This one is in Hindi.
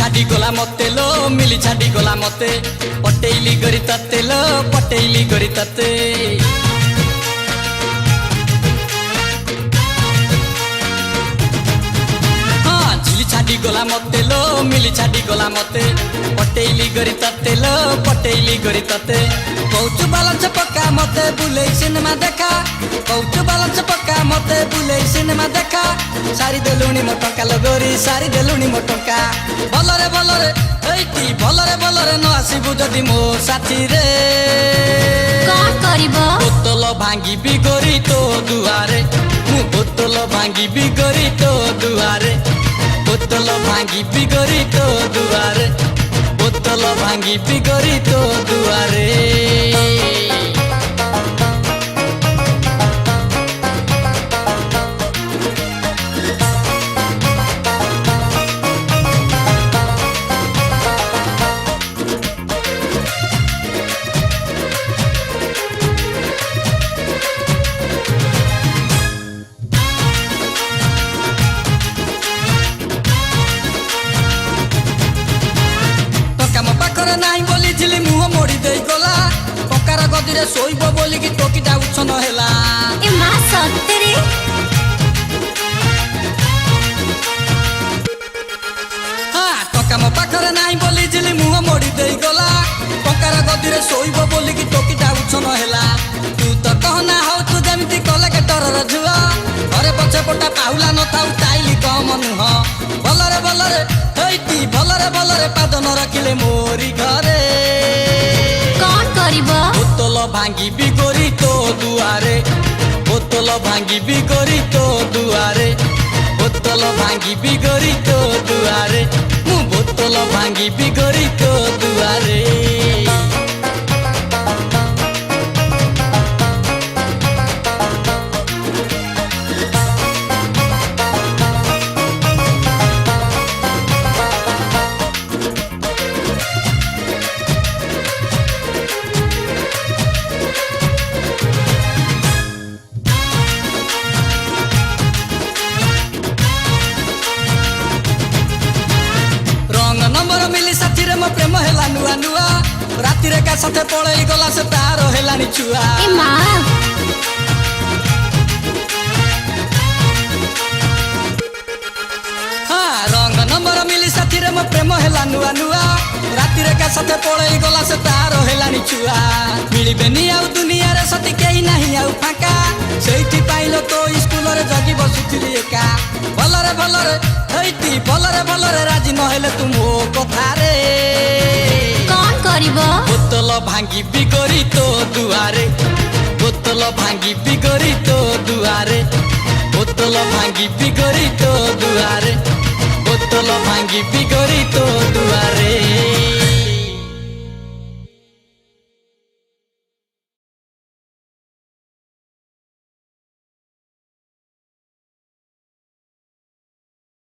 छाड़ी गला मते लो मिली छाड़ी गला मते पटेइली गरी तते लो पटेइली गरी तते छाड़ी गला मते लो मिली छाड़ी गला मते पटेइली गरी तते लो पटेइली गरी तते कौचु बालंच पक्का मते बुले सिनेमा देखा कौचु बालंच पक्का मते बुले सिनेमा देखा सारी देलुनी मो टंका लगोरी सारी देलुनी मो टंका भलरे एइटी भलरे न आसीबु जदी मो साथी रे कौन करिबो बोतल भांगी बिगोरी तो दुआरे मु बोतल भांगी बिगोरी तो दुआरे बोतल भांगी बिगोरी तो दुआरे बोतल भांगी बिगोरी तो दुआरे नाई बोली झिली मुह मोड़ी दे गला टंकार गदिरे सोइब बोली कि टोकीटा उछन हेला ए मा सत्तरे हां टंका मो पाखरे नाई बोली झिली मुह मोड़ी दे गला टंकार गदिरे सोइब बोली कि टोकीटा उछन हेला तू तो कहना हो तू जेमिति कले के डरर जुआ घरे पछे पटा पाहुला न थाउ ताइली कम नुह भलरे हेइटी भलरे पाद न रखिले मोरी घरे कौन करिबो बोतल भांगी बिगोरी तो दुआरे बोतल भांगी बिगोरी तो दुआरे बोतल भांगी बिगोरी तो दुआरे मु बोतल भांगी बिगोरी तो दुआरे नंबर मिली साथी रे मो प्रेम हेला नुआ नुआ राती रे का साथे पळेई गला से तार हेलानी छुआ ए मा हां रंग नंबर मिली साथी रे मो प्रेम हेला नुआ नुआ राती रे का साथे पळेई गला से तार हेलानी छुआ मिलिबेनी आउ दुनिया रे सती केही नाही आउ फाका सेठी पाइलो तो स्कूल रे जगी बसुथिली एका भलरे हेइटी भलरे राजी न हेले तुम ओ कथा रे कौन करिबो बोतल भांगी बिगोरी तो दुआरे बोतल भांगी बिगोरी तो दुआरे बोतल भांगी बिगोरी तो दुआरे बोतल भांगी बिगोरी तो दुआरे।